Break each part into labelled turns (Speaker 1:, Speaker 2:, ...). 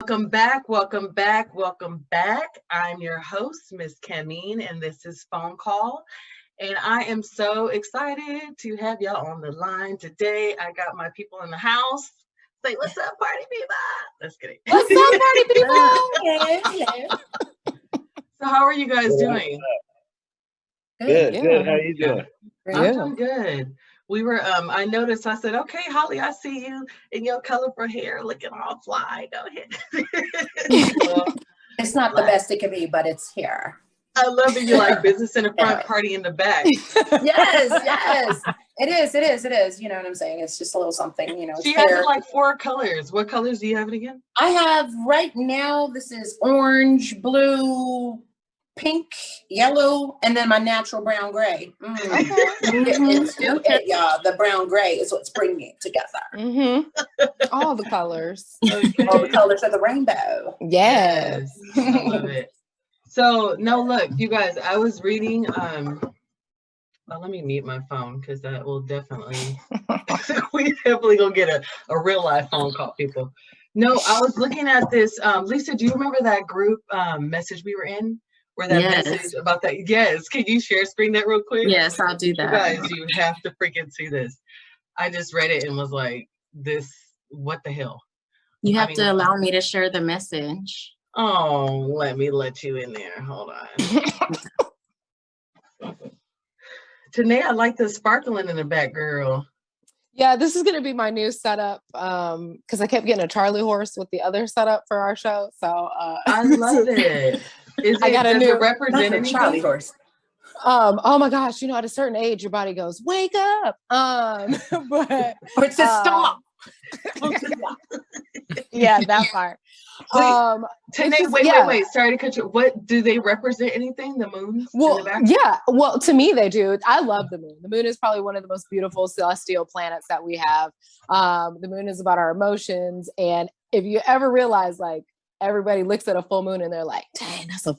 Speaker 1: Welcome back, welcome back, welcome back. I'm your host, Miss Camene, and this is Phone Call. And I am so excited to have y'all on the line today. I got my people in the house. Say, what's up, party people? Just kidding.
Speaker 2: What's up, party people?
Speaker 3: Hello.
Speaker 1: So how are you guys doing?
Speaker 3: Good.
Speaker 4: Good. How you doing?
Speaker 1: I'm doing good. We were, I noticed, I said, okay, Holly, I see you in your colorful hair looking all fly. Go ahead. Well,
Speaker 3: It's not the best it can be, but it's here.
Speaker 1: I love that you like business in the front, party in the back.
Speaker 3: Yes. It is. You know what I'm saying? It's just a little something,
Speaker 1: She has it like 4 colors. What colors do you have it again?
Speaker 3: I have right now, this is orange, blue, pink, yellow, and then my natural brown gray. Y'all. The brown gray is what's bringing it together.
Speaker 2: All the colors.
Speaker 1: Okay.
Speaker 3: All the colors of the rainbow.
Speaker 2: Yes.
Speaker 1: I love it. So, no, look, you guys, I was reading, well, let me mute my phone because that will definitely, we definitely gonna get a real life phone call, people. No, I was looking at this, Lisa, do you remember that group message we were in? Where that message about that, yes, can you share screen that real quick?
Speaker 5: Yes, I'll do that.
Speaker 1: You guys, you have to freaking see this. I just read it and was like, this, what the hell?
Speaker 5: You have to allow me to share the message.
Speaker 1: Oh, let me let you in there. Hold on. Tanae, I like the sparkling in the back, girl.
Speaker 2: Yeah, this is gonna be my new setup because I kept getting a Charlie horse with the other setup for our show. So
Speaker 1: I love it.
Speaker 2: I got a new
Speaker 1: representative
Speaker 3: Charlie horse.
Speaker 2: Oh my gosh, at a certain age your body goes, wake up. But
Speaker 3: Or it says stop.
Speaker 2: Yeah, that part.
Speaker 1: Tanae, wait. Sorry to cut you. What do they represent? Anything? The moons?
Speaker 2: Well, Well, to me they do. I love the moon. The moon is probably one of the most beautiful celestial planets that we have. The moon is about our emotions, and if you ever realize, like, everybody looks at a full moon and they're like, dang, that's a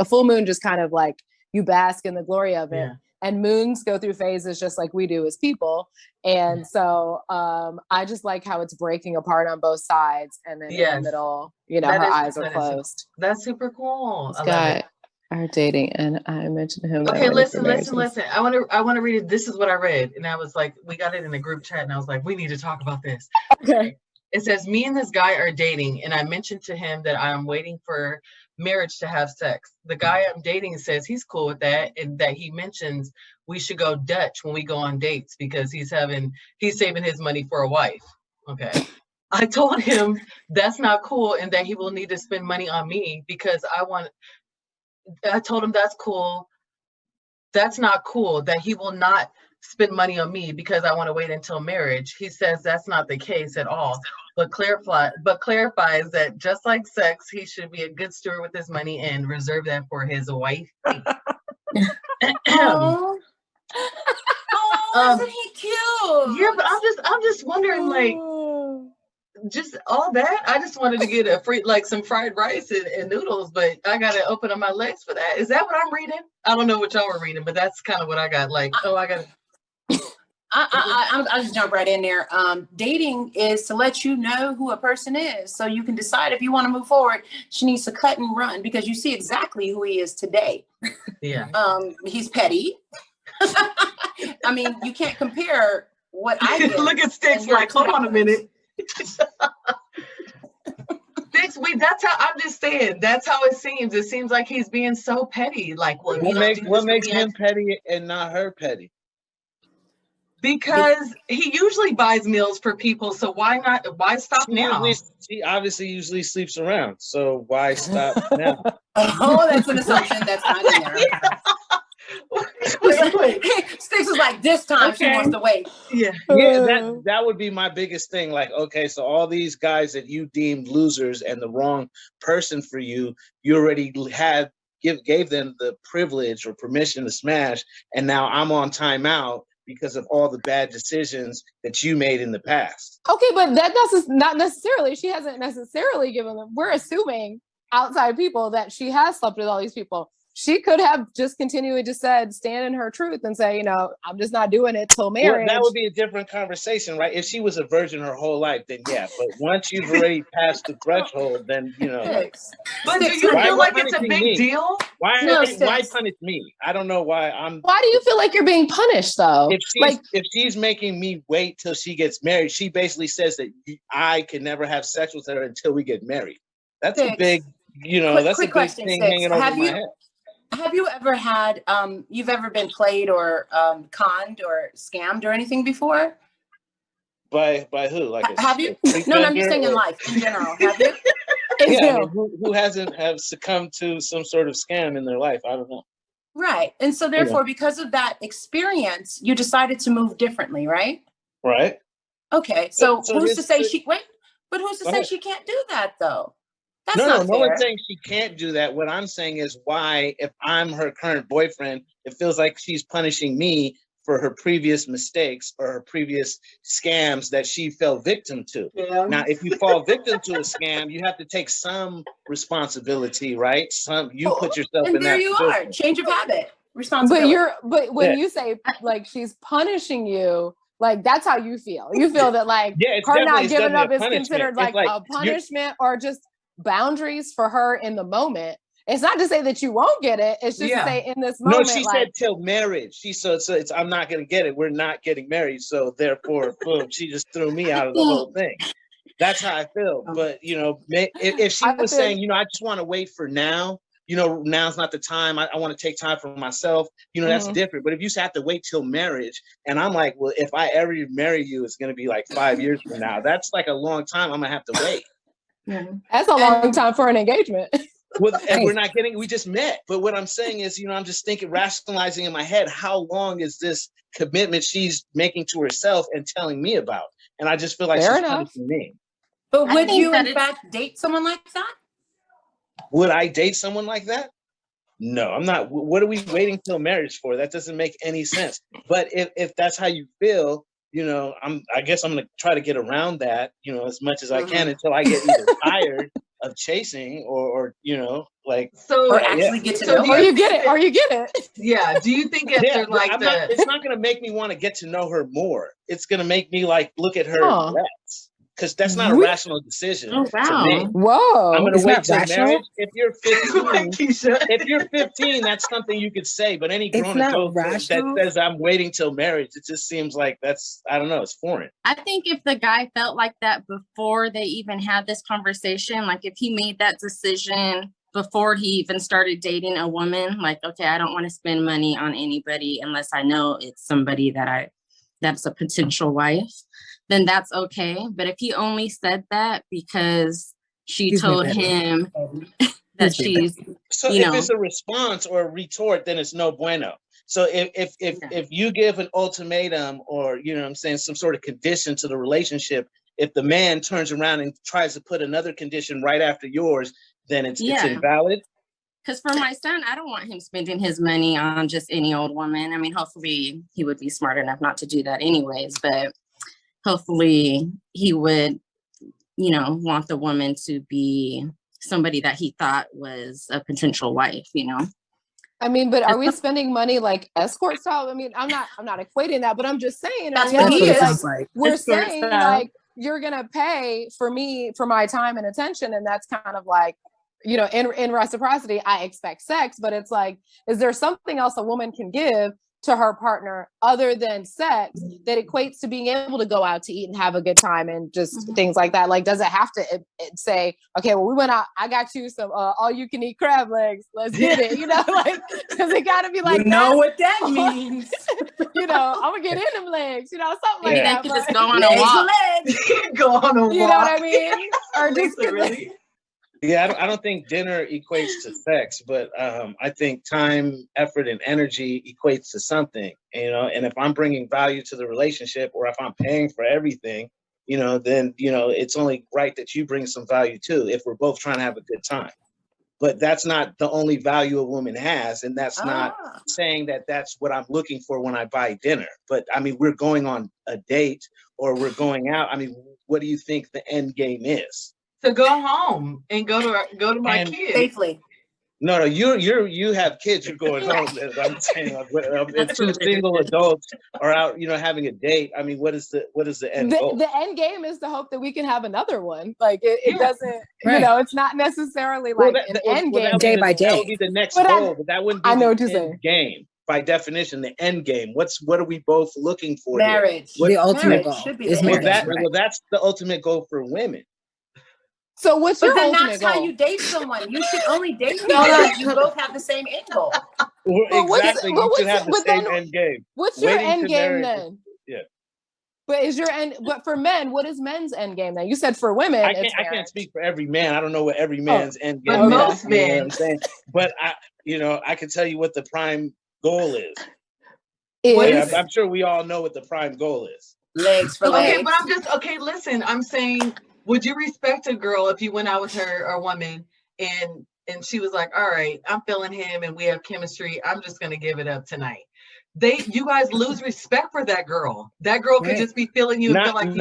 Speaker 2: full moon, just kind of like you bask in the glory of it. Yeah. And moons go through phases just like we do as people. And so I just like how it's breaking apart on both sides. And then in the middle, her eyes are closed.
Speaker 1: That's super cool.
Speaker 2: This guy are dating, and I mentioned him.
Speaker 1: Okay, listen. I want to read it. This is what I read. And I was like, we got it in a group chat and I was like, we need to talk about this.
Speaker 2: Okay.
Speaker 1: It says, me and this guy are dating, and I mentioned to him that I am waiting for marriage to have sex. The guy I'm dating says he's cool with that, and that he mentions we should go Dutch when we go on dates because he's saving his money for a wife. Okay. I told him that's not cool and that he will need to spend money on me because I told him that's cool. That's not cool that he will not spend money on me because I want to wait until marriage. He says that's not the case at all, but clarifies that just like sex, he should be a good steward with his money and reserve that for his wife.
Speaker 3: Oh, isn't he cute?
Speaker 1: Yeah, but I'm just wondering, like, just all that. I just wanted to get a free, like, some fried rice and noodles, but I gotta open up my legs for that. Is that what I'm reading? I don't know what y'all were reading, but that's kind of what I got. Like, I gotta.
Speaker 3: I'll just jump right in there. Dating is to let you know who a person is so you can decide if you want to move forward. She needs to cut and run because you see exactly who he is today.
Speaker 1: Yeah.
Speaker 3: He's petty. I mean, you can't compare what I get.
Speaker 1: Look at Sticks like, hold on a minute. Sticks, that's how I'm just saying. That's how it seems. It seems like he's being so petty. Like, well,
Speaker 4: what makes him petty and not her petty?
Speaker 1: Because he usually buys meals for people, so why stop now?
Speaker 4: She obviously usually sleeps around, so why stop now?
Speaker 3: Oh, that's an assumption. That's not in there.
Speaker 1: Wait.
Speaker 3: Sticks is like, this time she wants to wait.
Speaker 1: Yeah,
Speaker 4: that would be my biggest thing. Like, okay, so all these guys that you deemed losers and the wrong person for you, you already gave them the privilege or permission to smash, and now I'm on timeout because of all the bad decisions that you made in the past.
Speaker 2: Okay, but that's not necessarily. She hasn't necessarily given them. We're assuming outside people that she has slept with all these people. she could have just continually just said, stand in her truth and say, you know, I'm just not doing it till marriage.
Speaker 4: Well, that would be a different conversation, right? If she was a virgin her whole life, then yeah. But once you've already passed the threshold, then, you know.
Speaker 1: But do you feel like it's a big
Speaker 4: me?
Speaker 1: deal?
Speaker 4: Why punish me? I don't know why I'm.
Speaker 2: Why do you feel like you're being punished, though?
Speaker 4: If she's making me wait till she gets married, she basically says that I can never have sex with her until we get married. That's a big, you know, that's a big thing hanging over my head.
Speaker 3: Have you ever had, you've ever been played or conned or scammed or anything before?
Speaker 4: By who? Like
Speaker 3: have you? No, I'm just saying in life in general. Have you?
Speaker 4: Yeah, I mean, who hasn't have succumbed to some sort of scam in their life? I don't know.
Speaker 3: Right. And so therefore, because of that experience, you decided to move differently, right?
Speaker 4: Right.
Speaker 3: Okay. So who's to say who's to say she can't do that though? That's not fair.
Speaker 4: No one's saying she can't do that. What I'm saying is why, if I'm her current boyfriend, it feels like she's punishing me for her previous mistakes or her previous scams that she fell victim to. Yeah. Now, if you fall victim to a scam, you have to take some responsibility, right? You put yourself in that.
Speaker 3: And there you are, change of habit, responsibility.
Speaker 2: But when you say like she's punishing you, like that's how you feel. You feel that like her not giving up is considered like a punishment or just boundaries for her in the moment. It's not to say that you won't get it. It's just to say in this moment.
Speaker 4: No, she said till marriage. So it's I'm not going to get it. We're not getting married. So therefore, boom, she just threw me out of the whole thing. That's how I feel. But, you know, if she was saying, you know, I just want to wait for now, you know, now's not the time. I want to take time for myself. You know, that's different. But if you have to wait till marriage and I'm like, well, if I ever marry you, it's going to be like 5 years from now. That's like a long time. I'm going to have to wait.
Speaker 2: That's a long time for an engagement.
Speaker 4: Well, and we just met. But what I'm saying is, you know, I'm just thinking, rationalizing in my head, how long is this commitment she's making to herself and telling me about? And I just feel like she's punishing me.
Speaker 3: But would you, in fact, date someone like that?
Speaker 4: Would I date someone like that? No, I'm not. What are we waiting till marriage for? That doesn't make any sense. But if that's how you feel, you know, I guess I'm going to try to get around that, you know, as much as I can until I get either tired of chasing or you know, like,
Speaker 3: or actually get to know her.
Speaker 2: Or you get it.
Speaker 1: Yeah. Do you think it's like that?
Speaker 4: It's not going to make me want to get to know her more. It's going to make me like look at her less. Because that's not a rational decision.
Speaker 5: Oh, wow.
Speaker 4: To me.
Speaker 2: Whoa.
Speaker 4: I'm going to wait till marriage. If you're 15, that's something you could say. But any grown adult that says I'm waiting till marriage, it just seems like that's, I don't know, it's foreign.
Speaker 5: I think if the guy felt like that before they even had this conversation, like if he made that decision before he even started dating a woman, like, okay, I don't want to spend money on anybody unless I know it's somebody that's a potential wife, then that's okay. But if he only said that because she told him that she's,
Speaker 4: so if it's a response or a retort, then it's no bueno. So if you give an ultimatum or, you know what I'm saying, some sort of condition to the relationship, if the man turns around and tries to put another condition right after yours, then it's invalid.
Speaker 5: Because for my son, I don't want him spending his money on just any old woman. I mean, hopefully he would be smart enough not to do that anyways, but hopefully he would, you know, want the woman to be somebody that he thought was a potential wife, you know?
Speaker 2: I mean, but are we spending money like escort style? I mean, I'm not equating that, but I'm just saying.
Speaker 3: That's what he is.
Speaker 2: Like, we're saying like, you're going to pay for me for my time and attention. And that's kind of like, you know, in reciprocity, I expect sex, but it's like, is there something else a woman can give to her partner other than sex that equates to being able to go out to eat and have a good time and just things like that? Like, does it have to it say, okay, well, we went out, I got you some all you can eat crab legs, let's get it, you know, like, does it got to be like,
Speaker 3: you know what that means?
Speaker 2: You know, I'm gonna get in them legs, you know, something like that.
Speaker 5: They could just go on a walk.
Speaker 1: Go on a walk.
Speaker 2: You know what I mean? Or just
Speaker 1: really.
Speaker 4: Yeah, I don't think dinner equates to sex, but I think time, effort, and energy equates to something, you know, and if I'm bringing value to the relationship or if I'm paying for everything, you know, then, you know, it's only right that you bring some value too, if we're both trying to have a good time. But that's not the only value a woman has. And that's not saying that that's what I'm looking for when I buy dinner. But I mean, we're going on a date or we're going out. I mean, what do you think the end game is?
Speaker 1: To go home and go to my kids
Speaker 3: safely.
Speaker 4: No, you have kids. You're going home. I'm saying, if two single adults are out, having a date. I mean, what is the end goal?
Speaker 2: The end game is to hope that we can have another one. Like it doesn't,
Speaker 6: Right.
Speaker 2: it's not necessarily like an end game.
Speaker 6: Day by day.
Speaker 4: That would be the next goal, but that wouldn't be the end game. By definition, the end game. What are we both looking for?
Speaker 3: Marriage.
Speaker 6: The ultimate goal is marriage.
Speaker 4: Well, that's the ultimate goal for women.
Speaker 2: So what's your ultimate goal?
Speaker 3: But then that's how you date someone. You should only date people if you both have the same end goal.
Speaker 4: Well, exactly. You should have the same end game.
Speaker 2: What's your end game then?
Speaker 4: Yeah.
Speaker 2: But for men, what is men's end game then? You said for women.
Speaker 4: I can't speak for every man. I don't know what every man's end game
Speaker 1: but
Speaker 4: is.
Speaker 1: Most men.
Speaker 4: You know what I'm saying? But I can tell you what the prime goal is. I'm sure we all know what the prime goal is.
Speaker 3: Legs for legs.
Speaker 1: Okay, but listen, I'm saying, would you respect a girl if you went out with her or a woman and she was like, all right, I'm feeling him and we have chemistry, I'm just gonna give it up tonight? You guys lose respect for that girl. That girl could just be feeling you and feel like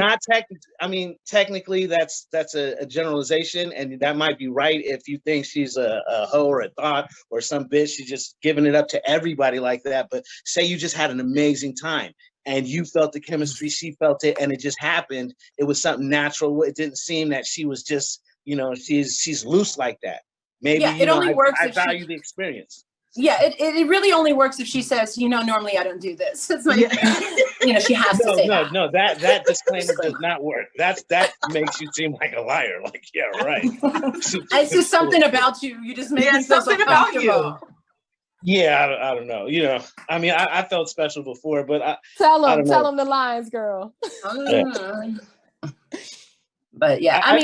Speaker 4: technically that's a generalization, and that might be right if you think she's a hoe or a thought or some bitch. She's just giving it up to everybody like that. But say you just had an amazing time and you felt the chemistry, she felt it, and it just happened. It was something natural. It didn't seem that she was just, she's loose like that. Maybe
Speaker 3: it only works.
Speaker 4: I value the experience.
Speaker 3: Yeah, it really only works if she says, normally I don't do this. It's like, she has to say that.
Speaker 4: No, that disclaimer does not work. That makes you seem like a liar. Like, yeah, right.
Speaker 3: It's just something about you. You just make me feel
Speaker 1: something
Speaker 3: so
Speaker 1: about you.
Speaker 4: Yeah, I don't know. I mean, I felt special before, but
Speaker 2: tell them the lines, girl.
Speaker 3: But yeah,
Speaker 4: I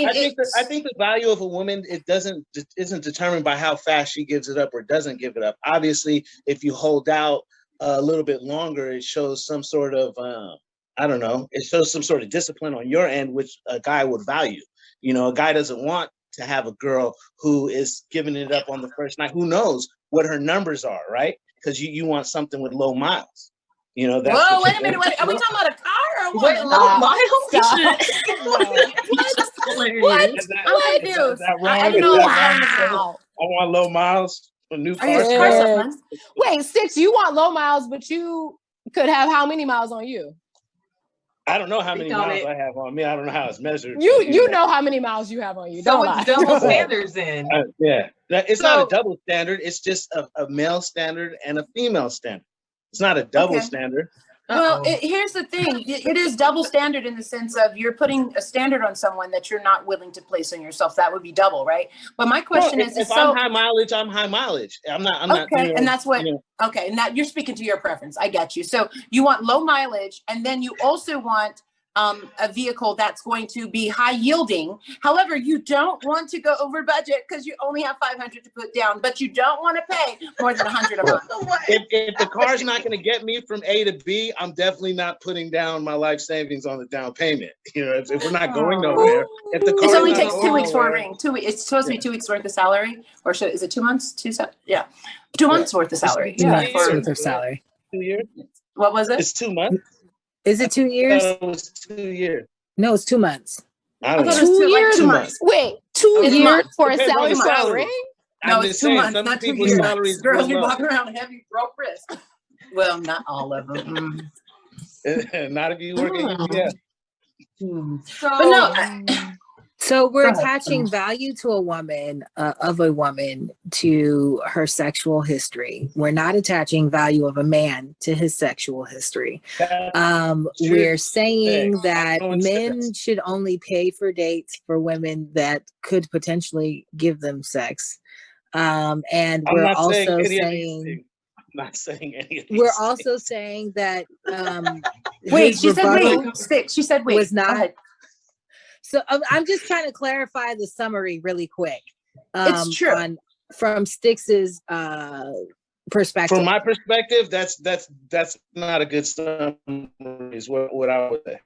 Speaker 4: think the value of a woman, isn't determined by how fast she gives it up or doesn't give it up. Obviously, if you hold out a little bit longer, it shows some sort of it shows some sort of discipline on your end, which a guy would value. A guy doesn't want to have a girl who is giving it up on the first night. Who knows what her numbers are, right? Because you want something with low miles. That's
Speaker 3: whoa, wait a minute. Are we talking about a car or what?
Speaker 1: Wait, low miles?
Speaker 3: What? I'm confused. I didn't know.
Speaker 2: Wow.
Speaker 4: I want low miles for new cars.
Speaker 2: Wait, Six, you want low miles, but you could have how many miles on you?
Speaker 4: I don't know how many miles I have on me. I don't know how it's measured.
Speaker 2: You know how many miles you have on you.
Speaker 1: So it's double standards then.
Speaker 4: Yeah. It's not a double standard. It's just a male standard and a female standard. It's not a double standard.
Speaker 3: Well, here's the thing. It is double standard in the sense of you're putting a standard on someone that you're not willing to place on yourself. That would be double, right? But my question is,
Speaker 4: if I'm high mileage, I'm high mileage. I'm not.
Speaker 3: Okay, and that's what. Okay, and that you're speaking to your preference. I get you. So you want low mileage, and then you also want a vehicle that's going to be high yielding. However, you don't want to go over budget because you only have $500 to put down, but you don't want to pay more than $100 a month.
Speaker 4: If the car's not going to get me from A to B, I'm definitely not putting down my life savings on the down payment. If we're not going nowhere, if the car
Speaker 3: only takes 2 weeks for a ring. 2 weeks. It's supposed to be 2 weeks worth of salary, or is it 2 months? 2 months worth of salary.
Speaker 6: 2 months worth of salary.
Speaker 4: 2 years.
Speaker 3: What was it?
Speaker 4: It's 2 months.
Speaker 6: Is it 2 years?
Speaker 4: It was 2 years.
Speaker 6: No, it's 2 months.
Speaker 4: I don't know.
Speaker 2: 2 years?
Speaker 4: 2 months.
Speaker 2: Wait, 2 years for a salary ring?
Speaker 3: No, it's 2 months, not 2 years. Girls, you
Speaker 4: low.
Speaker 3: walk around heavy broke wrist. Well, not all of them.
Speaker 4: Not if you work at UPS.
Speaker 3: But no.
Speaker 6: So we're attaching value to a woman, to her sexual history. We're not attaching value of a man to his sexual history. We're saying that men should only pay for dates for women that could potentially give them sex. And we're also saying...
Speaker 4: I'm not saying any of these
Speaker 6: We're
Speaker 4: things.
Speaker 6: also saying that
Speaker 3: wait, she said wait. Six. She said wait.
Speaker 6: Was not. So I'm just trying to clarify the summary really quick.
Speaker 3: It's true.
Speaker 6: From Styx's perspective.
Speaker 4: From my perspective, that's not a good summary. Is what I would say.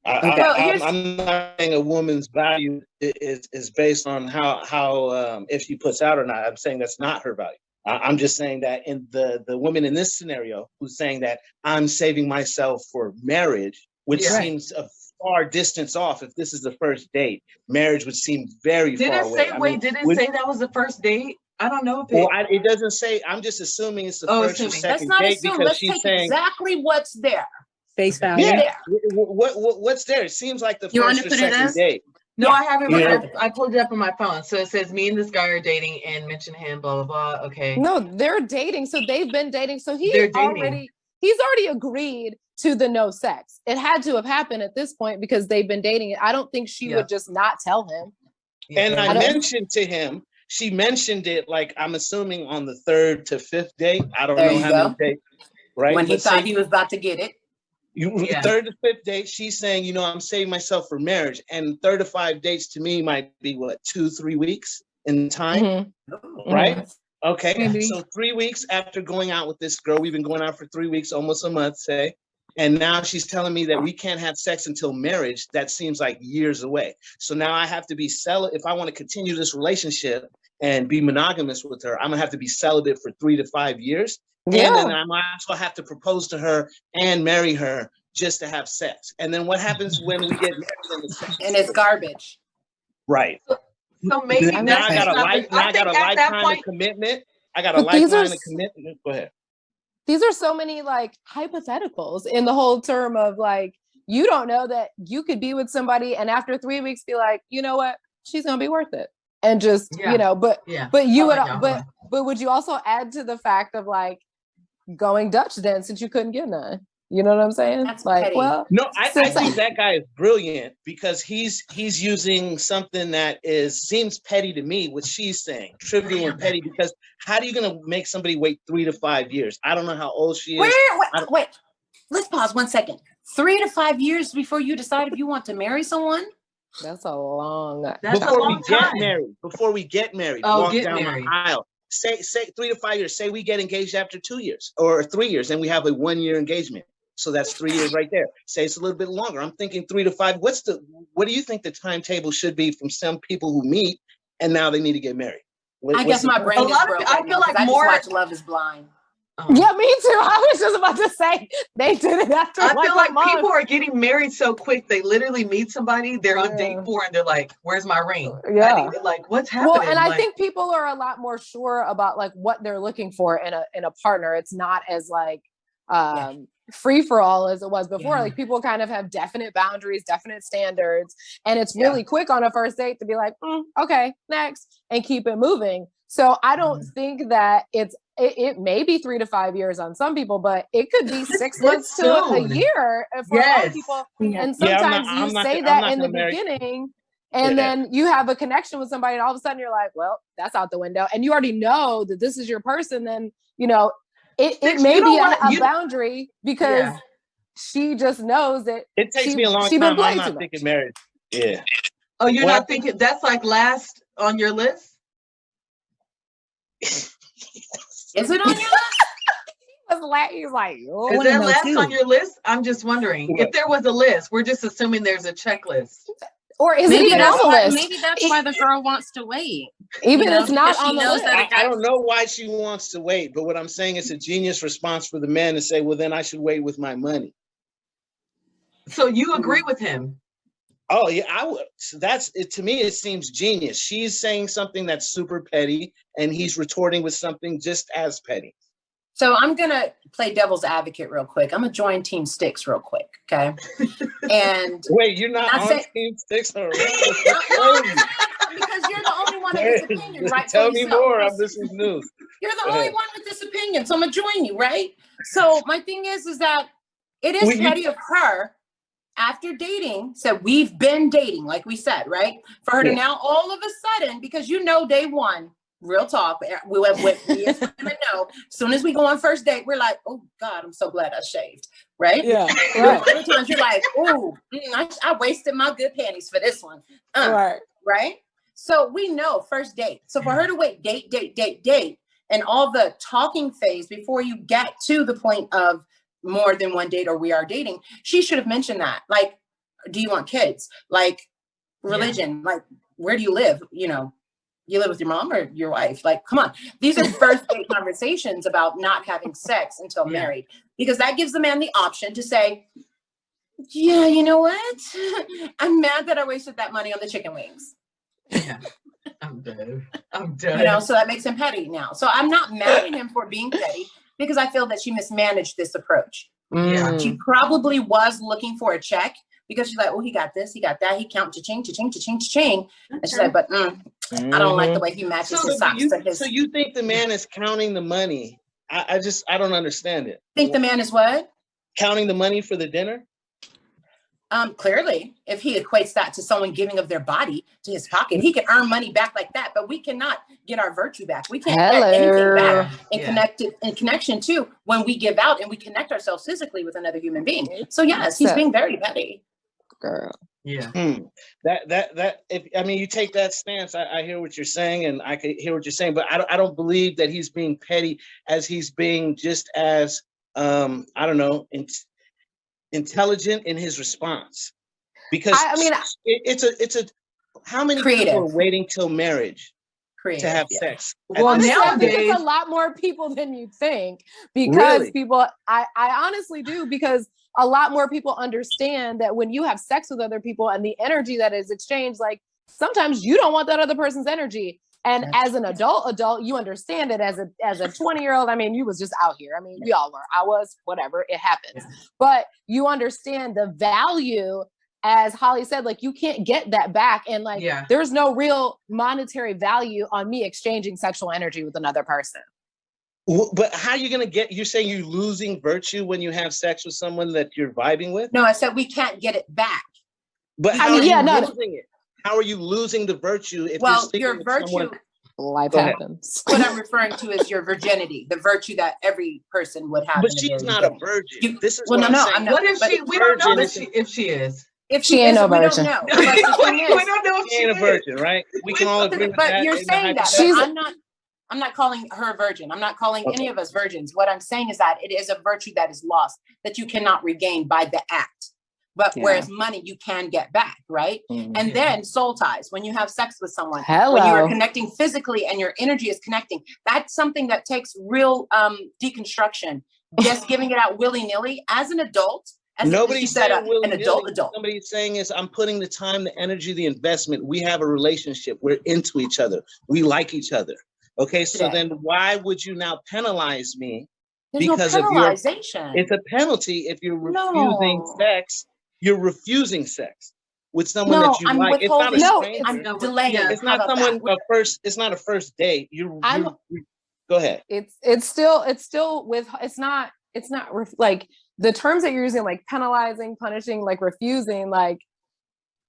Speaker 4: I'm not saying a woman's value is based on how if she puts out or not. I'm saying that's not her value. I'm just saying that in the woman in this scenario who's saying that I'm saving myself for marriage, which seems a far distance off. If this is the first date, marriage would seem very far away.
Speaker 1: Did it say that was the first date? I don't know if
Speaker 4: it doesn't say. I'm just assuming it's the first or
Speaker 1: assuming.
Speaker 4: second
Speaker 3: Let's not
Speaker 4: date
Speaker 3: assume.
Speaker 4: because
Speaker 3: Let's
Speaker 4: she's
Speaker 3: take
Speaker 4: saying
Speaker 3: exactly what's there.
Speaker 6: Face value.
Speaker 4: yeah. What's there? It seems like the
Speaker 5: You want
Speaker 4: first
Speaker 5: to
Speaker 4: or
Speaker 5: put it
Speaker 4: second
Speaker 5: as?
Speaker 4: date.
Speaker 1: No,
Speaker 3: Yeah.
Speaker 1: I haven't.
Speaker 4: Yeah.
Speaker 1: I pulled it up on my phone. So it says me and this guy are dating and mention him, blah, blah, blah. Okay.
Speaker 2: No, they're dating. So they've been dating. So he's
Speaker 1: They're dating.
Speaker 2: already agreed to the no sex. It had to have happened at this point because they've been dating. I don't think she would just not tell him.
Speaker 4: And I mentioned to him, she mentioned it like I'm assuming on the 3rd to 5th date. I don't know how many dates, right?
Speaker 3: When he thought he was about to get it.
Speaker 4: 3rd to 5th date, she's saying, you know, I'm saving myself for marriage. And 3 to 5 dates to me might be what, 2-3 weeks in time, right? Okay,
Speaker 6: Maybe.
Speaker 4: So 3 weeks after going out with this girl, we've been going out for 3 weeks, almost a month, say. And now she's telling me that we can't have sex until marriage. That seems like years away. So now I have to be if I want to continue this relationship and be monogamous with her, I'm gonna have to be celibate for 3 to 5 years.
Speaker 2: Yeah.
Speaker 4: And then I might also have to propose to her and marry her just to have sex. And then what happens when we get married
Speaker 3: and it's garbage?
Speaker 4: Right.
Speaker 1: So maybe
Speaker 4: now I got a lifetime of commitment. I got a lifetime of commitment. Go ahead.
Speaker 2: These are so many like hypotheticals in the whole term of like, you don't know that you could be with somebody and after 3 weeks be like, you know what, she's gonna be worth it. And just, you know, but you would, but would you also add to the fact of like going Dutch then since you couldn't get none? You know what I'm saying?
Speaker 3: That's
Speaker 2: like,
Speaker 3: petty.
Speaker 2: well,
Speaker 4: no, I think that guy is brilliant because he's using something that seems petty to me, what she's saying, trivial and petty. Because how are you going to make somebody wait 3 to 5 years? I don't know how old she is.
Speaker 3: Wait, let's pause 1 second. 3 to 5 years before you decide if you want to marry someone.
Speaker 2: That's a long.
Speaker 4: Before we get married, walk down the aisle. Say 3 to 5 years. Say we get engaged after 2 years or 3 years, and we have a 1-year engagement. So that's 3 years right there. Say it's a little bit longer. I'm thinking 3 to 5. What do you think the timetable should be from some people who meet and now they need to get married?
Speaker 3: I guess my brain is broke. I feel like more. I just watch Love Is Blind.
Speaker 2: Yeah, me too. I was just about to say they did it after.
Speaker 1: I feel like people are getting married so quick. They literally meet somebody, they're on date 4, and they're like, "Where's my ring?"
Speaker 2: Yeah,
Speaker 1: like what's happening?
Speaker 2: Well, and I think people are a lot more sure about like what they're looking for in a partner. It's not as like free for all as it was before. Like people kind of have definite boundaries, definite standards, and it's really quick on a first date to be like, okay, next, and keep it moving. So I don't think that it may be 3 to 5 years on some people, but it could be 6 months to a year for a lot of people. And sometimes you say that in the beginning, and then you have a connection with somebody, and all of a sudden you're like, well, that's out the window. And you already know that this is your person. Then, you know, it may be a boundary because she just knows that
Speaker 4: it takes me a long time. I'm not thinking marriage. Yeah.
Speaker 1: Oh, you're not thinking that's like last on your list?
Speaker 3: Is it on your list?
Speaker 2: He's like,
Speaker 1: is that last on your list? I'm just wondering if there was a list. We're just assuming there's a checklist,
Speaker 2: or is it even on the list?
Speaker 5: Maybe that's why the girl wants to wait.
Speaker 2: Even if it's not on the list.
Speaker 4: I don't know why she wants to wait, but what I'm saying is a genius response for the man to say, "Well, then I should wait with my money."
Speaker 1: So you agree with him?
Speaker 4: Oh yeah, I would. So that's it. To me, it seems genius. She's saying something that's super petty, and he's retorting with something just as petty.
Speaker 3: So I'm gonna play devil's advocate real quick. I'm gonna join Team Sticks real quick, okay? And
Speaker 4: wait, you're not on Team Sticks already?
Speaker 3: Because you're the only one with this opinion, right?
Speaker 4: Tell me more. This is news.
Speaker 3: You're the only one with this opinion, so I'm gonna join you, right? So my thing is that it is petty of her. After dating, so we've been dating, like we said, right? For her to now all of a sudden, because you know, day one, real talk, we as women know, as soon as we go on first date, we're like, oh God, I'm so glad I shaved, right?
Speaker 2: Yeah.
Speaker 3: Right. Other times you're like, oh, I wasted my good panties for this one. Right? So we know first date. So for her to wait, date, and all the talking phase before you get to the point of more than one date or we are dating, she should have mentioned that. Like, do you want kids? Like, religion? Like, where do you live? You know, you live with your mom or your wife? Like, come on. These are first date conversations about not having sex until married, because that gives the man the option to say, yeah, you know what? I'm mad that I wasted that money on the chicken wings.
Speaker 1: Yeah. I'm done. I'm
Speaker 3: You know,
Speaker 1: done.
Speaker 3: so that makes him petty now. So I'm not mad at him for being petty because I feel that she mismanaged this approach.
Speaker 1: Yeah.
Speaker 3: She probably was looking for a check because she's like, oh, he got this, he got that, he count cha-ching, cha-ching, cha-ching, cha-ching. And she's like, but I don't like the way he matches his socks to his.
Speaker 4: So you think the man is counting the money? I don't understand it.
Speaker 3: Think the man is what?
Speaker 4: Counting the money for the dinner?
Speaker 3: Clearly, if he equates that to someone giving of their body to his pocket, he can earn money back like that, but we cannot get our virtue back. We can't get anything back in connection to when we give out and we connect ourselves physically with another human being. So yes, he's being very petty.
Speaker 2: Girl.
Speaker 1: Yeah.
Speaker 4: If I mean, you take that stance, I hear what you're saying, and I can hear what you're saying, but I don't believe that he's being petty as he's being just as I don't know, intelligent in his response. Because
Speaker 2: I mean,
Speaker 4: it's a how many
Speaker 3: Creative.
Speaker 4: people are waiting till marriage to have sex?
Speaker 1: Well,
Speaker 2: honestly, I think
Speaker 1: nowadays,
Speaker 2: it's a lot more people than you think because
Speaker 4: Really?
Speaker 2: people, I honestly do, because a lot more people understand that when you have sex with other people and the energy that is exchanged, like sometimes you don't want that other person's energy. And as an adult, you understand it. As a 20-year-old, I mean, you was just out here. I mean, we all were. I was, whatever, it happens.
Speaker 1: Yeah.
Speaker 2: But you understand the value, as Holly said, like you can't get that back. And like, there's no real monetary value on me exchanging sexual energy with another person.
Speaker 4: But how are you going to get, you're saying you're losing virtue when you have sex with someone that you're vibing with?
Speaker 3: No, I said we can't get it back.
Speaker 4: But how are you losing it? How are you losing the virtue if you're sleeping with someone?
Speaker 2: Life happens.
Speaker 3: What I'm referring to is your virginity, the virtue that every person would have.
Speaker 4: But she's not a virgin. This is
Speaker 3: well,
Speaker 4: what
Speaker 3: no,
Speaker 4: I'm
Speaker 3: no,
Speaker 4: saying.
Speaker 3: I'm not.
Speaker 1: What if she? We don't know if she is.
Speaker 3: If
Speaker 2: she ain't no
Speaker 3: we
Speaker 2: virgin.
Speaker 3: don't know. But the thing is,
Speaker 1: we don't know if
Speaker 4: She ain't a virgin, right? We can all agree with that.
Speaker 3: But you're saying that.
Speaker 2: She's
Speaker 3: I'm not calling her a virgin. I'm not calling any of us virgins. What I'm saying is that it is a virtue that is lost, that you cannot regain by the act. But whereas money you can get back, right? And then soul ties, when you have sex with someone, when you are connecting physically and your energy is connecting, that's something that takes real deconstruction. Just giving it out willy-nilly as an adult.
Speaker 4: Nobody's saying an adult. Somebody's saying is I'm putting the time, the energy, the investment. We have a relationship. We're into each other. We like each other. Okay, so then why would you now penalize me?
Speaker 3: There's
Speaker 4: because
Speaker 3: no
Speaker 4: of your,
Speaker 3: penalization.
Speaker 4: it's a penalty if you're refusing sex. You're refusing sex with someone that you like. It's not a stranger.
Speaker 3: I'm delaying.
Speaker 4: It's not someone it's not a first date. Go ahead.
Speaker 2: It's still with, it's not like the terms that you're using, like penalizing, punishing, like refusing, like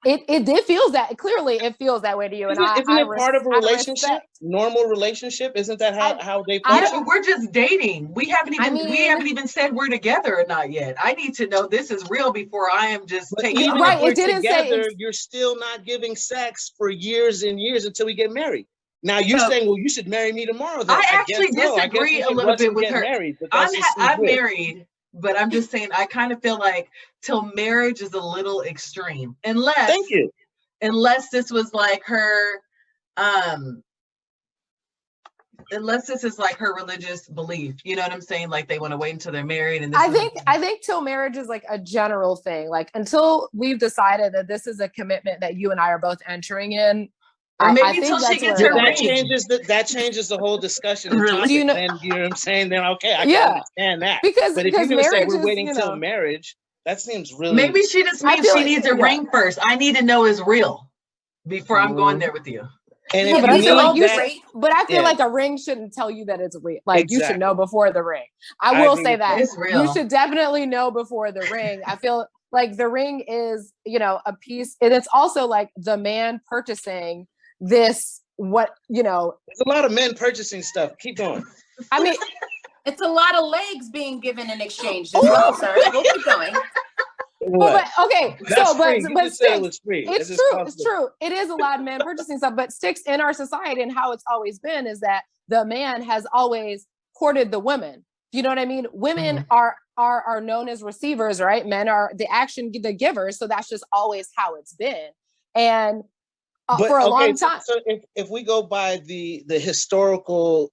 Speaker 2: it feels that clearly it feels that way to you. And
Speaker 4: isn't it part of a relationship? Normal relationship? Isn't that how they function?
Speaker 1: We're just dating. We haven't even said we're together or not yet. I need to know this is real before I am just taking
Speaker 4: it. Right. It didn't say you're still not giving sex for years and years until we get married. Now you're saying, well, you should marry me tomorrow. Then.
Speaker 1: I actually disagree a little bit with her.
Speaker 4: Married,
Speaker 1: I'm married. But I'm just saying, I kind of feel like till marriage is a little extreme. Unless this was like her, unless this is like her religious belief. You know what I'm saying? Like they want to wait until they're married. And
Speaker 2: I think till marriage is like a general thing. Like until we've decided that this is a commitment that you and I are both entering in.
Speaker 1: Or maybe until she gets her
Speaker 4: that changes the whole discussion.
Speaker 3: Really?
Speaker 4: You know what I'm saying? Then okay, I can understand that. But if you're gonna say we're waiting till marriage, that seems really.
Speaker 1: Maybe she just means she needs a ring first. I need to know it's real before I'm going there with you.
Speaker 4: And
Speaker 2: but I feel like a ring shouldn't tell you that it's real. Like you should know before the ring. I will say that you should definitely know before the ring. I feel like the ring is, a piece, and it's also like the man purchasing this, there's
Speaker 4: a lot of men purchasing stuff. Keep going.
Speaker 2: I mean,
Speaker 3: it's a lot of legs being given in exchange as well, sir. We'll keep going.
Speaker 2: But okay, but
Speaker 4: Sticks,
Speaker 2: it's true. It is a lot of men purchasing stuff, but Sticks in our society and how it's always been is that the man has always courted the women. You know what I mean? Women are known as receivers, right? Men are the givers. So that's just always how it's been. And for a long time.
Speaker 4: So if we go by the historical,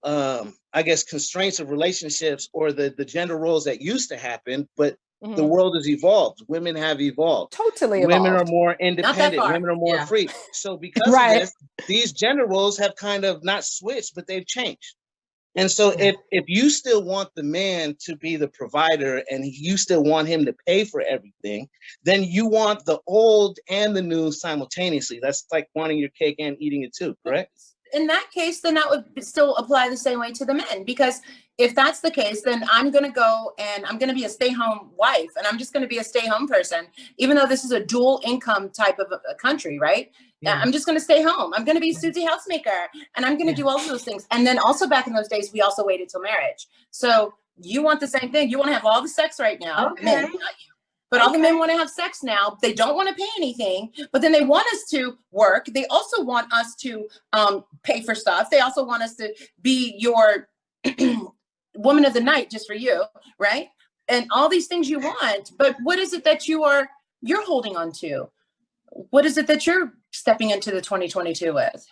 Speaker 4: I guess, constraints of relationships or the gender roles that used to happen, but The world has evolved. Women have evolved.
Speaker 2: Totally
Speaker 4: Women
Speaker 2: evolved.
Speaker 4: are more independent.
Speaker 3: far.
Speaker 4: Women are more
Speaker 1: Yeah.
Speaker 4: free. So because of this, these gender roles have kind of not switched, but they've changed. And so if you still want the man to be the provider and you still want him to pay for everything, then you want the old and the new simultaneously. That's like wanting your cake and eating it too, correct?
Speaker 3: In that case, then that would still apply the same way to the men, because if that's the case, then I'm going to go and I'm going to be a stay-home wife, and I'm just going to be a stay-home person, even though this is a dual income type of a country, right? Yeah. I'm just going to stay home. I'm going to be Susie housemaker, and I'm going to do all of those things. And then also back in those days, we also waited till marriage. So you want the same thing. You want to have all the sex right now, men, not you. But all the men want to have sex now. They don't want to pay anything, but then they want us to work. They also want us to pay for stuff. They also want us to be your woman of the night just for you, right? And all these things you want. But what is it that you're holding on to? What is it that you're stepping into the 2022 with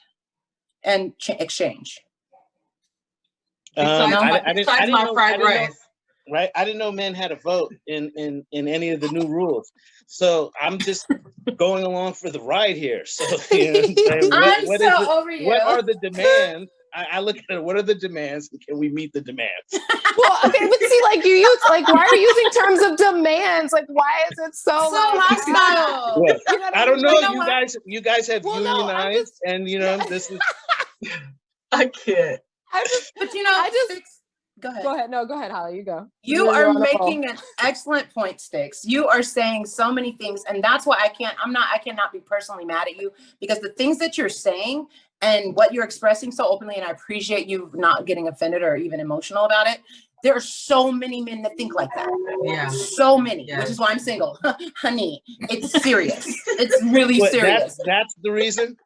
Speaker 3: and exchange?
Speaker 1: Besides my fried rice.
Speaker 4: Right, I didn't know men had a vote in any of the new rules, so I'm just going along for the ride here. So you know what are the demands? I look at it. What are the demands? And can we meet the demands?
Speaker 2: Well, okay, but see, like you use why are you using terms of demands? Like, why is it so
Speaker 3: hostile?
Speaker 4: Yeah. You know I don't know. You guys have unionized, and this is.
Speaker 1: I can't.
Speaker 3: But Go ahead.
Speaker 2: Go ahead. No, go ahead, Holly. You go.
Speaker 3: You are making an excellent point, Sticks. You are saying so many things, and that's why I cannot be personally mad at you, because the things that you're saying and what you're expressing so openly, and I appreciate you not getting offended or even emotional about it. There are so many men that think like that.
Speaker 1: Yeah.
Speaker 3: So many, which is why I'm single. Honey, it's serious. It's really serious.
Speaker 4: That's the reason?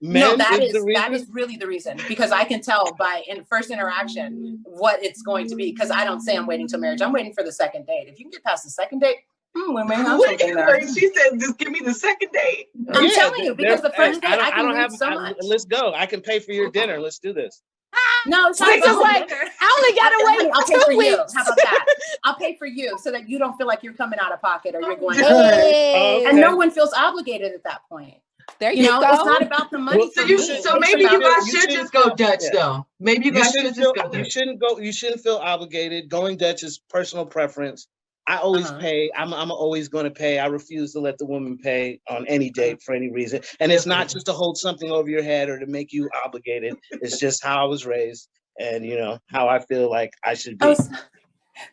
Speaker 3: That is really the reason, because I can tell by first interaction what it's going to be, because I don't say I'm waiting till marriage. I'm waiting for the second date. If you can get past the second date, we may have something there.
Speaker 1: She said, just give me the second date.
Speaker 3: I'm telling you, because the first date, I don't have so much.
Speaker 4: Let's go. I can pay for your dinner. Let's do this.
Speaker 3: No, it's
Speaker 2: like, I only got to wait
Speaker 3: I'll pay for
Speaker 2: 2 weeks.
Speaker 3: You. How about that? I'll pay for you so that you don't feel like you're coming out of pocket or you're going.
Speaker 2: Hey.
Speaker 3: And no one feels obligated at that point.
Speaker 2: There you go.
Speaker 3: It's not about the money.
Speaker 1: So maybe you guys should just go Dutch, though. Maybe you guys should just go Dutch.
Speaker 4: You shouldn't feel obligated. Going Dutch is personal preference. I always pay. I'm always going to pay. I refuse to let the woman pay on any date for any reason. And it's not just to hold something over your head or to make you obligated. It's just how I was raised and, how I feel like I should be.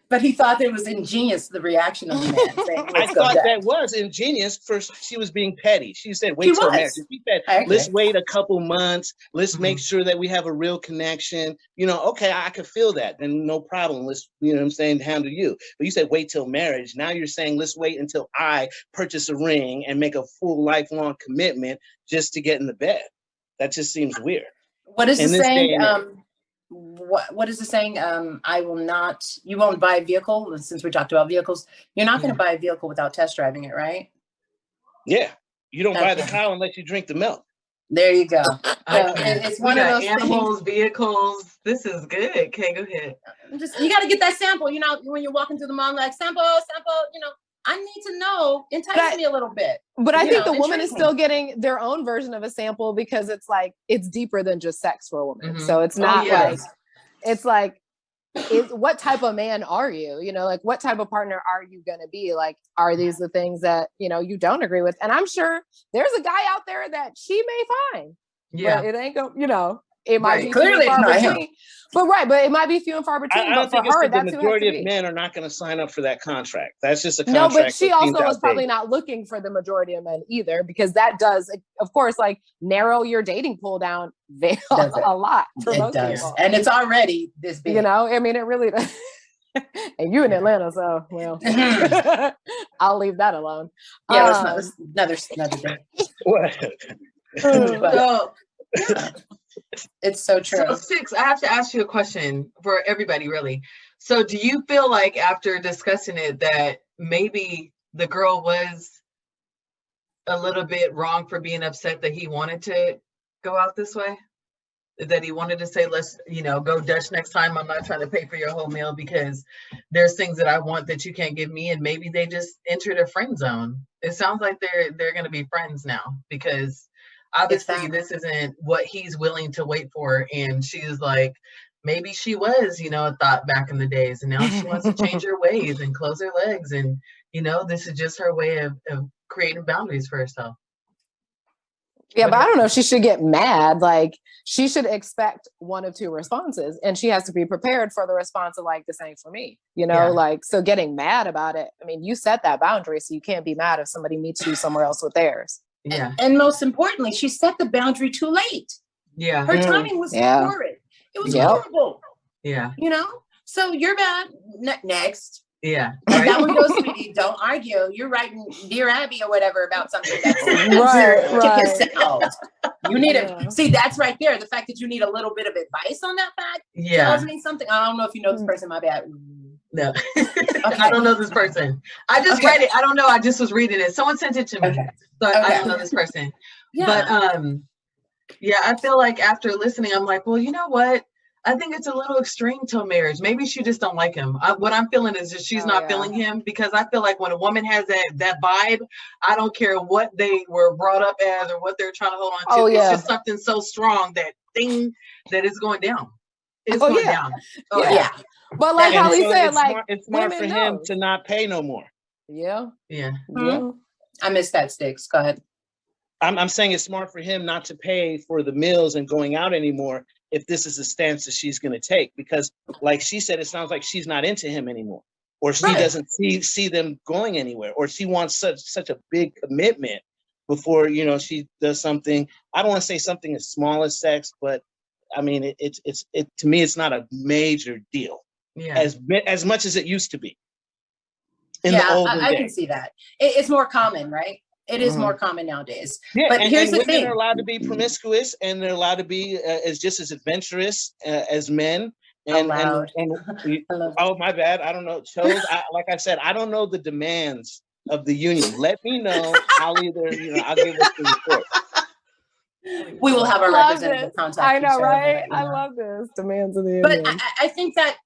Speaker 3: But he thought it was ingenious, the reaction of the man. Saying,
Speaker 4: I thought that was ingenious. First, she was being petty. She said, wait till marriage. She said, let's wait a couple months. Let's make sure that we have a real connection. Okay, I could feel that. Then no problem. Let's, handle you. But you said, wait till marriage. Now you're saying, let's wait until I purchase a ring and make a full lifelong commitment just to get in the bed. That just seems weird.
Speaker 3: What is the saying? What is the saying? You won't buy a vehicle. Since we talked about vehicles, you're not going to buy a vehicle without test driving it, right?
Speaker 4: Yeah. You don't buy the cow unless you drink the milk.
Speaker 3: There you go. It's one of those
Speaker 1: animals, vehicles. This is good. Okay, go ahead.
Speaker 3: You got to get that sample. When you're walking through the mall, like sample. I need to know. Entice me a little bit.
Speaker 2: But I think the woman is still getting their own version of a sample, because it's like, it's deeper than just sex for a woman. Mm-hmm. So it's not what type of man are you? What type of partner are you going to be? Like, are these the things that, you don't agree with? And I'm sure there's a guy out there that she may find. Yeah. But it ain't go, it might be clearly few and far between. But it might be few and far between.
Speaker 4: I don't think the majority of men are not going to sign up for that contract. That's just a contract.
Speaker 2: No, but she also is probably not looking for the majority of men either, because that does, of course, narrow your dating pool down a lot for most people.
Speaker 3: And it's already this big.
Speaker 2: It really does. And you in Atlanta, so I'll leave that alone.
Speaker 3: Yeah, that's another day.
Speaker 1: So,
Speaker 3: it's so true.
Speaker 1: So, Six, I have to ask you a question for everybody, really. So do you feel like after discussing it that maybe the girl was a little bit wrong for being upset that he wanted to go out this way? that he wanted to say, let's, go Dutch next time. I'm not trying to pay for your whole meal because there's things that I want that you can't give me. And maybe they just entered a friend zone. It sounds like they're going to be friends now, because obviously this isn't what he's willing to wait for. And she's like, maybe she was, a thought back in the days, and now she wants to change her ways and close her legs. And, this is just her way of creating boundaries for herself.
Speaker 2: Yeah, but I don't know if she should get mad. Like, she should expect one of two responses, and she has to be prepared for the response of like, the same for me, like, so getting mad about it. I mean, you set that boundary, so you can't be mad if somebody meets you somewhere else with theirs.
Speaker 1: Yeah.
Speaker 3: And most importantly, she set the boundary too late.
Speaker 1: Yeah.
Speaker 3: Her timing was horrid. It was horrible.
Speaker 1: Yeah.
Speaker 3: So you're bad. Next.
Speaker 1: Yeah.
Speaker 3: Right. That one goes, sweetie, don't argue. You're writing Dear Abby or whatever about something that's
Speaker 2: right.
Speaker 3: You need to see, that's right there. The fact that you need a little bit of advice on that fact tells me something. I don't know if you know this person, my bad.
Speaker 1: No. I don't know this person. I just read it. I don't know. I just was reading it. Someone sent it to me. So I don't know this person. But I feel like after listening, I'm like, well, you know what? I think it's a little extreme till marriage. Maybe she just don't like him. What I'm feeling is that she's not feeling him, because I feel like when a woman has that vibe, I don't care what they were brought up as or what they're trying to hold on to. It's just something so strong, that thing that is going down. It's going down.
Speaker 2: But like Holly said,
Speaker 4: it's smart for him to not pay no more.
Speaker 1: Yeah.
Speaker 3: I missed that, Sticks. Go ahead.
Speaker 4: I'm saying it's smart for him not to pay for the meals and going out anymore if this is the stance that she's going to take, because like she said, it sounds like she's not into him anymore, or she doesn't see them going anywhere, or she wants such a big commitment before, she does something. I don't want to say something as small as sex, but I mean, it to me, it's not a major deal as much as it used to be.
Speaker 3: I can see that. It's more common, right? It is more common nowadays.
Speaker 4: Yeah,
Speaker 3: but here's the thing:
Speaker 4: women are allowed to be promiscuous, and they're allowed to be just as adventurous as men. And oh, my bad. I don't know. Like I said, I don't know the demands of the union. Let me know. I'll either, I'll give us the report.
Speaker 3: We will have our representative contact.
Speaker 2: I know, right? I love this demands of the union.
Speaker 3: But I think that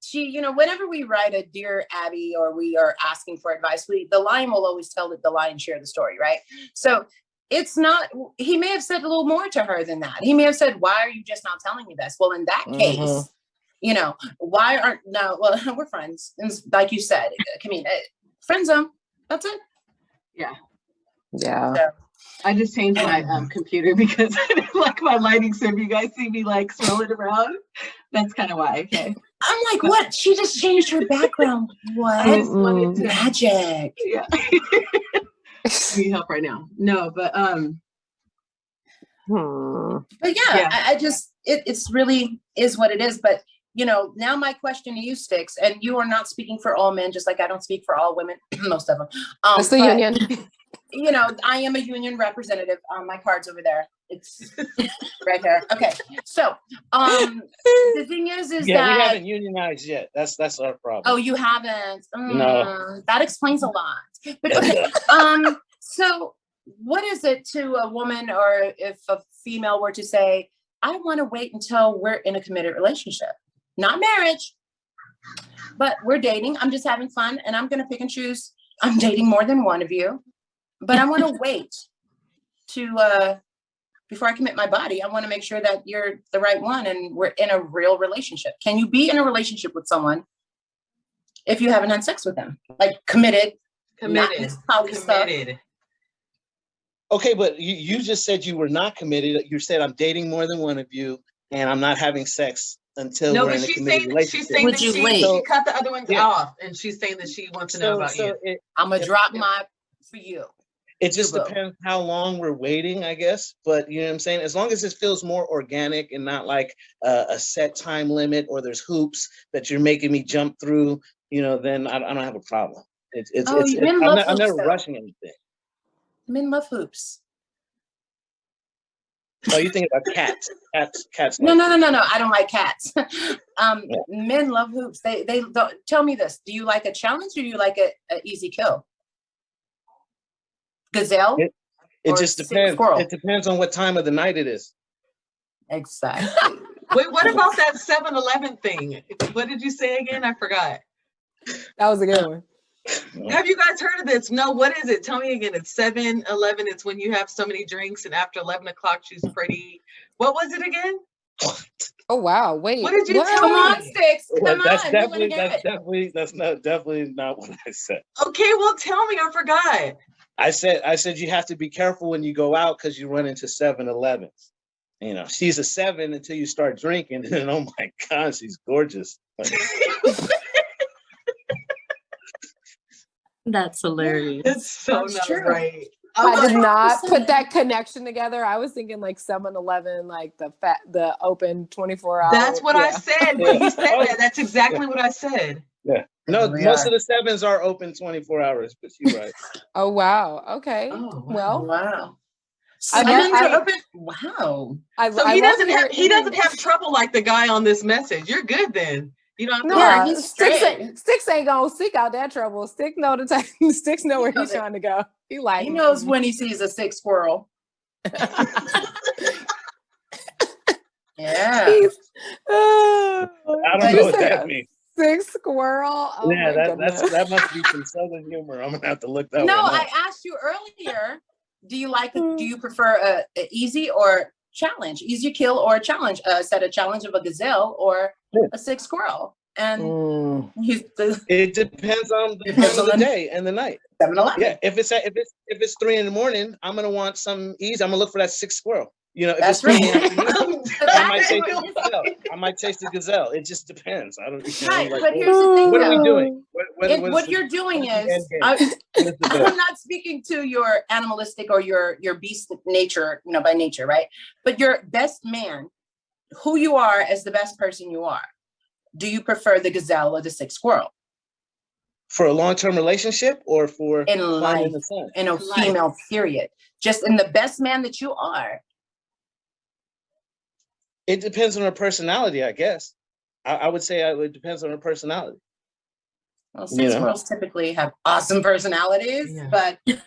Speaker 3: she, whenever we write a Dear Abby or we are asking for advice, the lion will always tell the lion share the story, right? So it's not, he may have said a little more to her than that. He may have said, why are you just not telling me this? Well, in that case, well, we're friends. And like you said, Camene, friend zone, that's it.
Speaker 1: Yeah.
Speaker 2: Yeah.
Speaker 3: So,
Speaker 1: I just changed my computer because I didn't like my lighting. So if you guys see me like swirling around, that's kind of why. Okay.
Speaker 3: I'm like, what? She just changed her background. What?
Speaker 1: I just wanted to
Speaker 3: magic.
Speaker 1: Yeah. Need help right now. No, but
Speaker 3: I just it's really is what it is. But now my question to you, Sticks, and you are not speaking for all men, just like I don't speak for all women, most of them.
Speaker 2: It's the union.
Speaker 3: I am a union representative. My card's over there. It's right here. Okay. So, the thing is that
Speaker 4: we haven't unionized yet. That's our problem.
Speaker 3: Oh, you haven't?
Speaker 4: No.
Speaker 3: That explains a lot. But okay. So what is it to a woman, or if a female were to say, I want to wait until we're in a committed relationship, not marriage, but we're dating. I'm just having fun, and I'm going to pick and choose. I'm dating more than one of you. But I want to wait to, before I commit my body, I want to make sure that you're the right one and we're in a real relationship. Can you be in a relationship with someone if you haven't had sex with them? Like committed.
Speaker 1: Committed.
Speaker 4: Okay, but you just said you were not committed. You said I'm dating more than one of you, and I'm not having sex until we're in a committed relationship.
Speaker 1: She's saying that she cut the other ones off, and she's saying that she wants to know about you.
Speaker 3: I'm going to drop my for you.
Speaker 4: It just depends how long we're waiting, I guess. But you know what I'm saying? As long as it feels more organic and not like a set time limit, or there's hoops that you're making me jump through, then I don't have a problem. I'm never rushing anything.
Speaker 3: Men love hoops.
Speaker 4: Oh, you think about cats? Cats.
Speaker 3: No. I don't like cats. Men love hoops. They don't. Tell me this. Do you like a challenge, or do you like an easy kill? Gazelle?
Speaker 4: It just depends. It depends on what time of the night it is.
Speaker 3: Exactly.
Speaker 1: Wait, what about that 7-Eleven thing? What did you say again? I forgot.
Speaker 2: That was a good one.
Speaker 1: Have you guys heard of this? No, what is it? Tell me again. It's 7-Eleven. It's when you have so many drinks and after 11 o'clock she's pretty. What was it again?
Speaker 2: Oh wow! Wait,
Speaker 1: What did you tell
Speaker 3: Come
Speaker 1: me?
Speaker 3: on, Sticks. Come
Speaker 4: That's
Speaker 3: on.
Speaker 4: definitely not what I said.
Speaker 1: Okay, well tell me. I forgot.
Speaker 4: I said you have to be careful when you go out because you run into 7-Elevens. You know, she's a 7 until you start drinking, and then oh my God, she's gorgeous.
Speaker 5: That's hilarious.
Speaker 1: It's so
Speaker 3: That's
Speaker 1: not
Speaker 3: true.
Speaker 1: right.
Speaker 2: I did not
Speaker 3: 100%.
Speaker 2: put that connection together. I was thinking like 7-Eleven, like the open 24 hours.
Speaker 1: That's what I said. When you said
Speaker 4: Oh.
Speaker 1: that, that's exactly what I said.
Speaker 4: Yeah. No,
Speaker 3: They really
Speaker 4: most
Speaker 3: are.
Speaker 4: of the 7s are open 24 hours, but you're right.
Speaker 2: Oh wow. Okay.
Speaker 1: Oh, wow.
Speaker 2: Well,
Speaker 3: Wow.
Speaker 2: I
Speaker 3: Sevens
Speaker 2: love-
Speaker 3: are open. Wow.
Speaker 1: So
Speaker 2: I
Speaker 1: he
Speaker 2: love
Speaker 1: doesn't have
Speaker 2: hearing-
Speaker 1: trouble like the guy on this message. You're good then. You don't have to
Speaker 2: No,
Speaker 3: Yeah,
Speaker 1: worry.
Speaker 3: he's
Speaker 2: Sticks
Speaker 3: straight.
Speaker 2: ain't gonna seek out that trouble. Sticks know the time. Sticks know where he's trying to go. He like
Speaker 3: He knows when he sees a sick squirrel. Yeah.
Speaker 2: He's,
Speaker 4: I don't know what
Speaker 2: said
Speaker 4: that means.
Speaker 2: sick squirrel. Oh
Speaker 4: Yeah,
Speaker 2: my goodness.
Speaker 4: that must be some Southern humor. I'm gonna have to look that
Speaker 3: No,
Speaker 4: one up.
Speaker 3: I asked you earlier. Do you prefer a easy or challenge? Easy kill or a challenge? Set a challenge of a gazelle or a sick squirrel? And he's the
Speaker 4: It depends on the time of the day and the night.
Speaker 3: 7-Eleven.
Speaker 4: Yeah, if it's 3 in the morning, I'm gonna want some easy. I'm gonna look for that sick squirrel. You know, if
Speaker 3: That's
Speaker 4: it's 3
Speaker 3: right.
Speaker 4: in the afternoon, I might taste the gazelle. I might taste the gazelle. It just depends. I don't. You know,
Speaker 3: Right,
Speaker 4: like,
Speaker 3: but here's the thing.
Speaker 4: what are we
Speaker 3: though.
Speaker 4: doing?
Speaker 3: What you're doing
Speaker 4: what the
Speaker 3: is,
Speaker 4: end game? What is the goal?
Speaker 3: I'm not speaking to your animalistic or your beast nature, by nature, right? But your best man, who you are as the best person you are. Do you prefer the gazelle or the sick squirrel?
Speaker 4: For a long-term relationship or for
Speaker 3: In
Speaker 4: fun
Speaker 3: life,
Speaker 4: in the sun?
Speaker 3: in a female period, just in the best man that you are.
Speaker 4: It depends on her personality, I guess. I would say it depends on her personality.
Speaker 3: Well, sick squirrels typically have awesome personalities, but they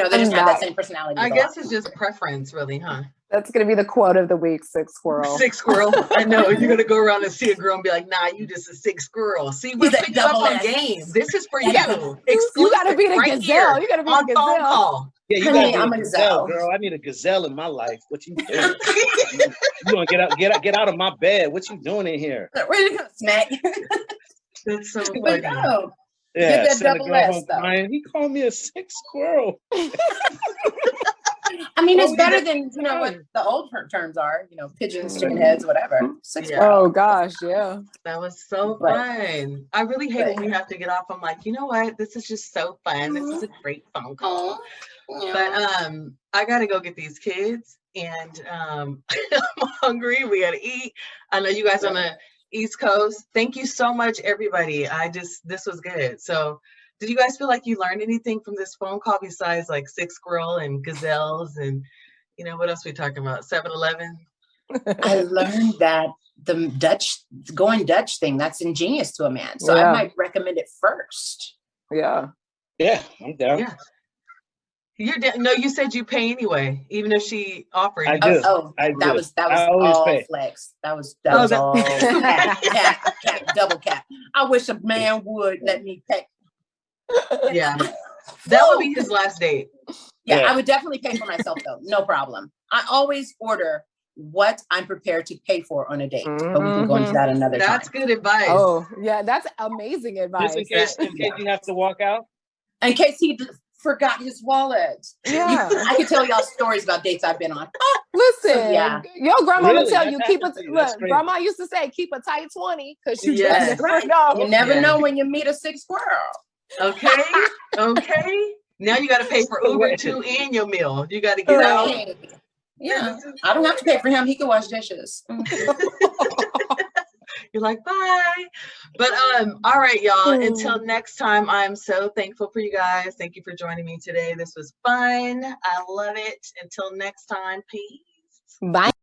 Speaker 3: just have that same personality.
Speaker 1: I guess it's just preference, really, huh?
Speaker 2: That's gonna be the quote of the week, sick squirrel.
Speaker 1: Sick squirrel. I know. You're gonna go around and see a girl and be like, nah, you just a sick squirrel. See, we're picking up on game. This is for you.
Speaker 2: You gotta be the
Speaker 1: right
Speaker 2: gazelle.
Speaker 1: here
Speaker 2: You gotta be
Speaker 1: on
Speaker 2: the
Speaker 1: phone
Speaker 2: gazelle.
Speaker 1: call.
Speaker 4: Yeah, you
Speaker 3: Honey,
Speaker 4: gotta be
Speaker 3: I'm
Speaker 4: a
Speaker 3: a
Speaker 4: gazelle,
Speaker 3: gazelle.
Speaker 4: girl. I need a gazelle in my life. What you doing? You want to get out of my bed? What you doing in here?
Speaker 3: Really gonna smack.
Speaker 1: That's so funny.
Speaker 3: But no,
Speaker 4: Yeah,
Speaker 3: get that
Speaker 4: send a
Speaker 3: double
Speaker 4: girl
Speaker 3: S
Speaker 4: home
Speaker 3: though.
Speaker 4: crying. He called me a sick squirrel.
Speaker 3: I mean, it's
Speaker 4: Oh,
Speaker 3: better
Speaker 4: yeah.
Speaker 3: than what the old terms are. Pigeons, chicken heads, whatever. Sick
Speaker 1: Yeah.
Speaker 3: squirrel.
Speaker 2: Oh gosh, yeah.
Speaker 1: That was so
Speaker 3: But-
Speaker 1: fun. I really hate when we have to get off. I'm like, you know what? This is just so fun. This is a great phone call. But I gotta go get these kids, and I'm hungry. We gotta eat. I know you guys on the East Coast. Thank you so much, everybody. This was good. So, did you guys feel like you learned anything from this phone call besides like sick squirrel and gazelles and what else we talking about? 7-Eleven.
Speaker 3: I learned that the going Dutch thing, that's ingenious to a man. So
Speaker 2: Yeah.
Speaker 3: I might recommend it first.
Speaker 2: Yeah.
Speaker 4: Yeah, I'm down.
Speaker 1: Yeah. No, you said you pay anyway, even if she offered.
Speaker 4: I
Speaker 1: you
Speaker 4: do.
Speaker 1: just-
Speaker 4: I
Speaker 3: that
Speaker 4: do.
Speaker 3: was
Speaker 4: I always
Speaker 3: all
Speaker 4: pay.
Speaker 3: flex. That was
Speaker 1: Oh, that-
Speaker 3: all cap, double cap. I wish a man would let me pay.
Speaker 1: Yeah, that would be his last date.
Speaker 3: Yeah,
Speaker 4: Yeah.
Speaker 3: I would definitely pay for myself though. No problem. I always order what I'm prepared to pay for on a date, but we can go into that another
Speaker 1: That's
Speaker 3: time.
Speaker 1: good advice.
Speaker 2: Oh, yeah, that's amazing advice.
Speaker 4: Just in case you have to walk out.
Speaker 3: In case he forgot his wallet.
Speaker 2: Yeah.
Speaker 3: I can tell y'all stories about dates I've been on.
Speaker 2: Listen,
Speaker 3: So, yeah.
Speaker 2: your grandma will
Speaker 4: Really?
Speaker 2: tell
Speaker 4: That
Speaker 2: you keep
Speaker 4: happened
Speaker 2: it.
Speaker 4: to you? That's
Speaker 2: Look,
Speaker 4: crazy.
Speaker 2: grandma used to say keep a tight 20 because you
Speaker 1: Yes.
Speaker 2: just never know.
Speaker 3: You never
Speaker 1: Yeah.
Speaker 3: know when you meet a sick squirrel.
Speaker 1: Okay. Now you got to pay for Uber too and your meal. You got to get out.
Speaker 3: Right. Yeah, I don't have to pay for him. He can wash dishes.
Speaker 1: You're like, bye. But all right, y'all. Until next time, I'm so thankful for you guys. Thank you for joining me today. This was fun. I love it. Until next time, peace.
Speaker 2: Bye.